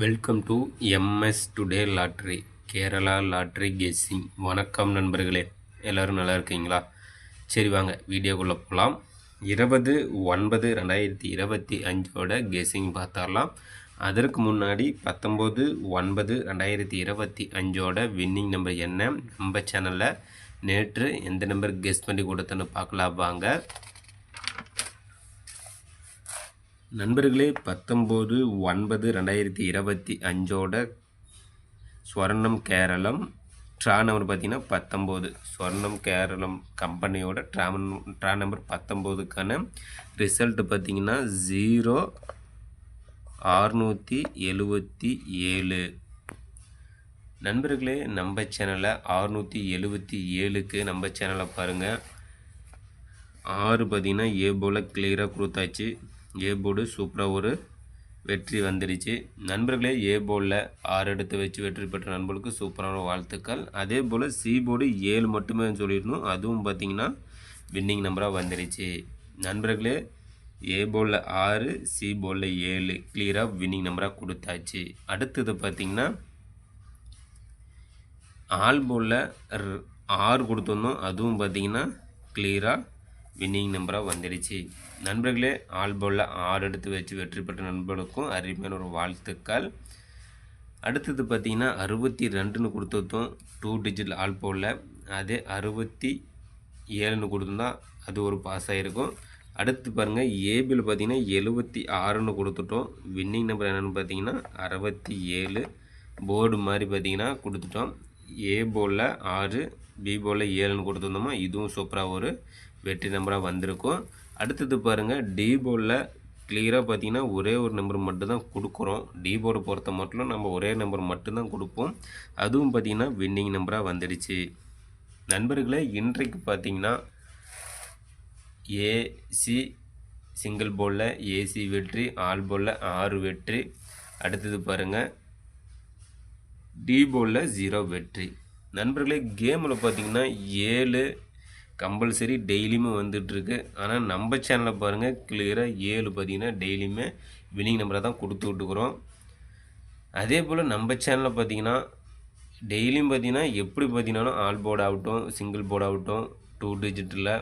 Welcome to MS today lottery Kerala lottery guessing. வணக்கம் நண்பர்களே, எல்லோரும் நல்லா இருக்கீங்களா? சரி வாங்க வீடியோக்குள்ளே போகலாம். 20/9/2025 கெஸ்ஸிங் பார்த்துடலாம். அதற்கு முன்னாடி 19/9/2025 வின்னிங் நம்பர் என்ன, நம்ம சேனலில் நேற்று எந்த நம்பர் கெஸ் பண்ணி கொடுத்தோன்னு பார்க்கலாம் வாங்க நண்பர்களே. 19/9/2025 ஸ்வர்ணம் கேரளம் ட்ரா நம்பர் பார்த்திங்கன்னா 19. ஸ்வர்ணம் கேரளம் கம்பெனியோட ட்ரா நம்பர் 19க்கான ரிசல்ட் பார்த்திங்கன்னா 0677. நண்பர்களே, நம்ம சேனலில் 677க்கு நம்ம சேனலை பாருங்கள். 6 பார்த்திங்கன்னா ஏ போல் கிளியராக கொடுத்தாச்சு. ஏ போர்டு சூப்பராக ஒரு வெற்றி வந்துடுச்சு நண்பர்களே. ஏ போர்டில் 6 எடுத்து வச்சு வெற்றி பெற்ற நண்பர்களுக்கு சூப்பரான வாழ்த்துக்கள். அதே போல் சி போர்டு 7 மட்டுமே சொல்லிடணும், அதுவும் பார்த்திங்கன்னா வின்னிங் நம்பராக வந்துடுச்சு நண்பர்களே. ஏ போர்டில் 6, சி போர்டில் 7 கிளியராக வின்னிங் நம்பராக கொடுத்தாச்சு. அடுத்தது பார்த்திங்கன்னா ஆல் போர்டில் 6 கொடுத்துருந்தோம், அதுவும் பார்த்திங்கன்னா கிளியராக வின்னிங் நம்பராக வந்துடுச்சு நண்பர்களே. ஆல் போர்டில் 6 எடுத்து வச்சு வெற்றி பெற்ற நண்பர்களுக்கும் அருமையான ஒரு வாழ்த்துக்கள். அடுத்தது பார்த்திங்கன்னா 62ன்னு கொடுத்துருந்தோம் 2 டிஜிட் ஆல் போர்டில், அதே 67ன்னு கொடுத்துருந்தா அது ஒரு பாஸ் ஆகிருக்கும். அடுத்து பாருங்கள் ஏபியில் பார்த்திங்கன்னா 76ன்னு கொடுத்துட்டோம். வின்னிங் நம்பர் என்னென்னு பார்த்திங்கன்னா 67 போர்டு மாதிரி பார்த்திங்கன்னா கொடுத்துட்டோம். ஏ போர்டில் 6, பி போர்டில் 7ன்னு கொடுத்துருந்தோமா, இதுவும் சூப்பராக ஒரு வெற்றி நம்பராக வந்திருக்கும். அடுத்தது பாருங்கள் டி போர்டில் கிளியராக பார்த்திங்கன்னா ஒரே ஒரு நம்பர் மட்டும்தான் கொடுக்குறோம். டி போர்டை பொறுத்த மட்டும் நம்ம ஒரே நம்பர் மட்டும்தான் கொடுப்போம், அதுவும் பார்த்திங்கன்னா வின்னிங் நம்பராக வந்துடுச்சு நண்பர்களே. இன்றைக்கு பார்த்திங்கன்னா ஏசி சிங்கிள் போர்டில் ஏசி வெற்றி, ஆல் போர்டில் 6 வெற்றி. அடுத்தது பாருங்கள் டி போர்டில் 0 வெற்றி நண்பர்களே. கேமில் பார்த்திங்கன்னா 7 கம்பல்சரி டெய்லியுமே வந்துட்டுருக்கு. ஆனால் நம்ம சேனலில் பாருங்கள் கிளியராக 7 பார்த்திங்கன்னா டெய்லியுமே வின்னிங் நம்பரை தான் கொடுத்து விட்டுக்கிறோம். அதே போல் நம்ம சேனலில் பார்த்திங்கன்னா டெய்லியும் பார்த்திங்கன்னா எப்படி பார்த்திங்கனாலும் ஆல் போர்டு ஆகட்டும், சிங்கிள் போர்டு ஆகட்டும், 2 டிஜிட்டில்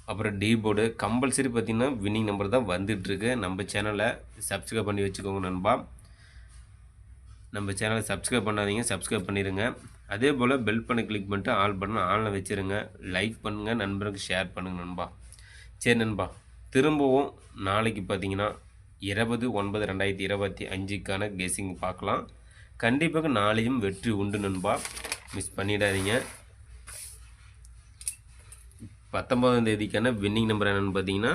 அப்புறம் டி போர்டு கம்பல்சரி பார்த்திங்கன்னா வின்னிங் நம்பர் தான் வந்துட்டுருக்கு. நம்ம சேனலை சப்ஸ்கிரைப் பண்ணி வச்சுக்கோங்க நண்பா. நம்ம சேனலை சப்ஸ்கிரைப் பண்ணாதீங்க, சப்ஸ்கிரைப் பண்ணிடுங்க. அதே போல் பெல் பண்ணி கிளிக் பண்ணிட்டு ஆல் பட்டன் ஆனில் வச்சுருங்க. லைக் பண்ணுங்கள், நண்பருக்கு ஷேர் பண்ணுங்கள் நண்பா. சரி நண்பா, திரும்பவும் நாளைக்கு பார்த்தீங்கன்னா 20/9/2025க்கான கெஸ்ஸிங் பார்க்கலாம். கண்டிப்பாக நாளையும் வெற்றி உண்டு நண்பா, மிஸ் பண்ணிடாதீங்க. 19ஆம் தேதிக்கான வின்னிங் நம்பர் என்னென்னு பார்த்தீங்கன்னா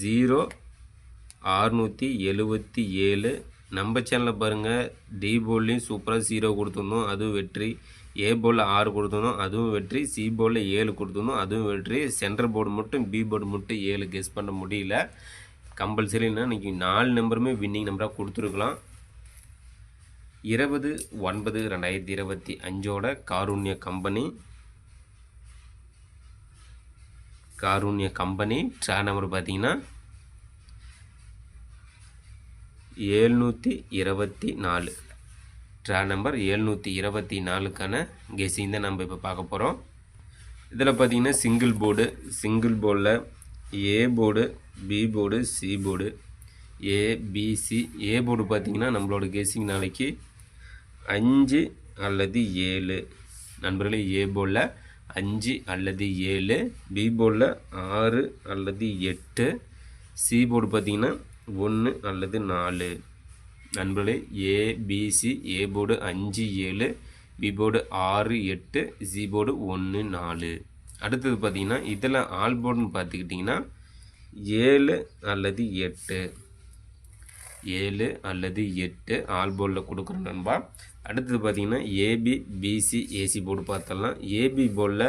0677. நம்ம சேனலில் பாருங்கள் டி போர்ட்லேயும் சூப்பராக 0 கொடுத்துருந்தோம், அதுவும் வெற்றி. ஏ போர்டில் 6 கொடுத்துருந்தோம், அதுவும் வெற்றி. சி போர்டில் 7 கொடுத்துருந்தோம், அதுவும் வெற்றி. சென்ட்ரல் போர்டு மட்டும் பி போர்டு மட்டும் 7 கெஸ் பண்ண முடியல. கம்பல்சரின்னா இன்றைக்கி 4 நம்பருமே வின்னிங் நம்பராக கொடுத்துருக்கலாம். 20/9/2025 காருண்ய கம்பெனி ட்ரா நம்பர் பார்த்திங்கன்னா 724. ட்ரா நம்பர் 724க்கான கெஸ்ஸிங் தான் நம்ம இப்போ பார்க்க போகிறோம். இதில் பார்த்திங்கன்னா சிங்கிள் போர்டில் A board, B board, C board, ABC. A board பார்த்திங்கன்னா நம்மளோட கெஸ்ஸிங் நாளைக்கு 5 அல்லது 7 நண்பர்களே. ஏ போர்டில் 5 அல்லது 7, பி போர்டில் 6 அல்லது 8, சி போர்டு பார்த்திங்கன்னா 1 அல்லது 4 நண்பர்களே. ABC A board 5 7, B board 6 8, C board 1 4. அடுத்தது பார்த்திங்கன்னா இதில் ஆல் போர்டுன்னு பார்த்துக்கிட்டிங்கன்னா 7 அல்லது 8, 7 அல்லது 8 ஆல் போர்டில் கொடுக்குறோம் நண்பா. அடுத்தது பார்த்திங்கன்னா ஏபி பிசி ஏசி போர்டு பார்த்தலாம். ஏபி போர்டில்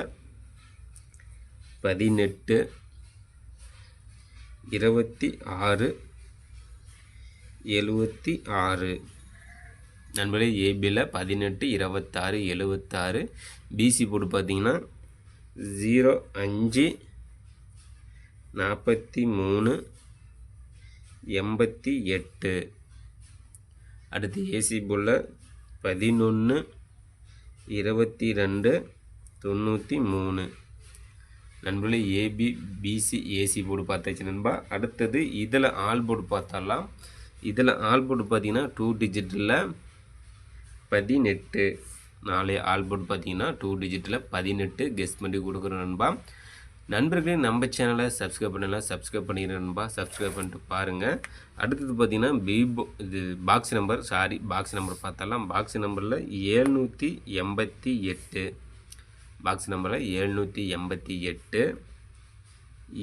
18 26 76 நண்பர்களே. ஏபியில் 18 26 76. பிசி போர்டு பார்த்திங்கன்னா 05 43 88. அடுத்து ஏசி போர்டில் 11 22 93 நண்பர்களே. ஏபி பிசி ஏசி போர்டு பார்த்தாச்சு நண்பா. அடுத்தது இதில் ஆல் போர்டு பார்த்தாலாம். இதில் ஆல் போர்டு பார்த்தீங்கன்னா 2 டிஜிட்டில் 18. நாளைய ஆல் போர்டு பார்த்தீங்கன்னா 2 டிஜிட்டில் 18 கெஸ் பண்ணி கொடுக்குறோம் நண்பா. நண்பர்களே நம்ம சேனலை சப்ஸ்கிரைப் பண்ணலாம், சப்ஸ்கிரைப் பண்ணிக்கிறேன் நண்பா. சப்ஸ்கிரைப் பண்ணிட்டு பாருங்கள். அடுத்தது பார்த்தீங்கன்னா இது பாக்ஸ் நம்பர் பார்த்தாலாம். பாக்ஸ் நம்பரில் 788, பாக்ஸ் நம்பரில் 788,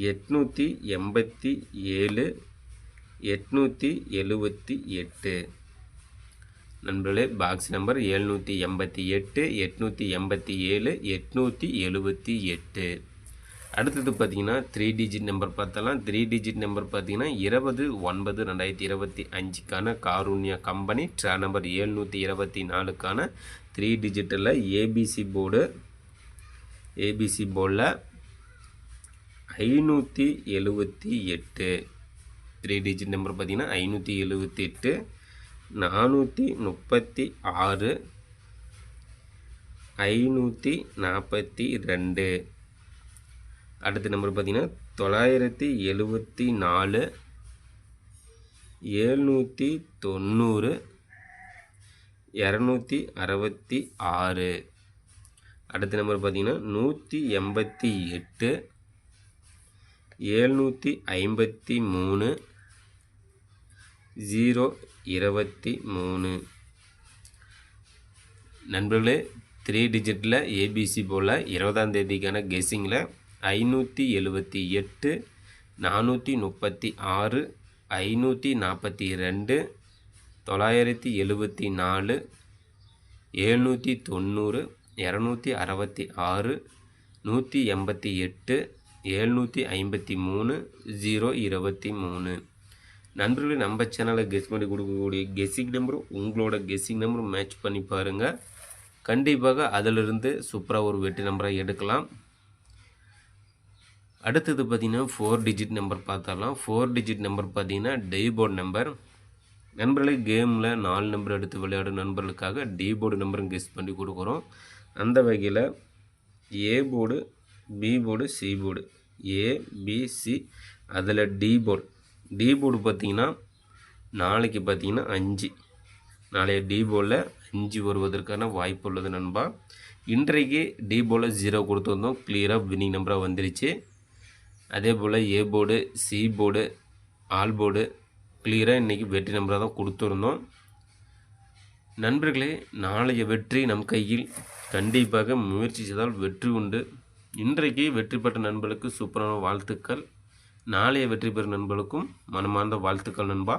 887, 878 நண்பர்களே. Box number 788, 887, 878. அடுத்தது பார்த்தீங்கன்னா 3 டிஜிட் நம்பர் பார்த்தலாம். 3 டிஜிட் நம்பர் பார்த்தீங்கன்னா 20/9/2025க்கான காருண்யா கம்பெனி ட்ரா நம்பர் 724க்கான 3 டிஜிட்டில் ஏபிசி போர்டில் 578. 3 டிஜிட் நம்பர் பார்த்தீங்கன்னா 578, 436, 542. அடுத்த நம்பர் பார்த்தீங்கன்னா 974, 790, 266. அடுத்த நம்பர் பார்த்தீங்கன்னா 188, 753, 023. நண்பர்களே 3 டிஜிட்டில் ஏபிசி போல் 20ஆம் தேதிக்கான கெஸ்ஸிங்கில் 578, 436, 542, 974, 790, 266, 188, 753, 023. நண்பர்களே நம்ம சேனலை கெஸ் பண்ணி கொடுக்கக்கூடிய கெஸ்ஸிங் நம்பரும் உங்களோட கெஸ்ஸிங் நம்பரும் மேட்ச் பண்ணி பாருங்கள். கண்டிப்பாக அதிலிருந்து சூப்பராக ஒரு வெற்றி நம்பரை எடுக்கலாம். அடுத்தது பார்த்திங்கன்னா 4 டிஜிட் நம்பர் பார்த்தாலாம். 4 டிஜிட் நம்பர் பார்த்திங்கன்னா டீபோர்டு நம்பர். நண்பர்களே கேமில் 4 நம்பர் எடுத்து விளையாடும் நண்பர்களுக்காக டீபோர்டு நம்பரும் கெஸ் பண்ணி கொடுக்குறோம். அந்த வகையில் A board, B board, C board, ABC, அதில் டி போர்டு பார்த்திங்கன்னா நாளைக்கு பார்த்திங்கன்னா 5. நாளைய டி போர்டில் 5 வருவதற்கான வாய்ப்பு உள்ளது நண்பா. இன்றைக்கு டி போர்டில் 0 கொடுத்துருந்தோம், கிளியராக வின்னிங் நம்பராக வந்துருச்சு. அதே போல் A board, C board, all board கிளியராக இன்றைக்கி வெற்றி நம்பராக தான் கொடுத்துருந்தோம். நண்பர்களே நாளைய வெற்றி நம் கையில். கண்டிப்பாக முயற்சி செய்தால் வெற்றி உண்டு. இன்றைக்கு வெற்றி பெற்ற நண்பர்களுக்கு சூப்பரான வாழ்த்துக்கள். நாளைய வெற்றி பெறும் நண்பர்களுக்கும் மனமார்ந்த வாழ்த்துக்கள் நண்பா.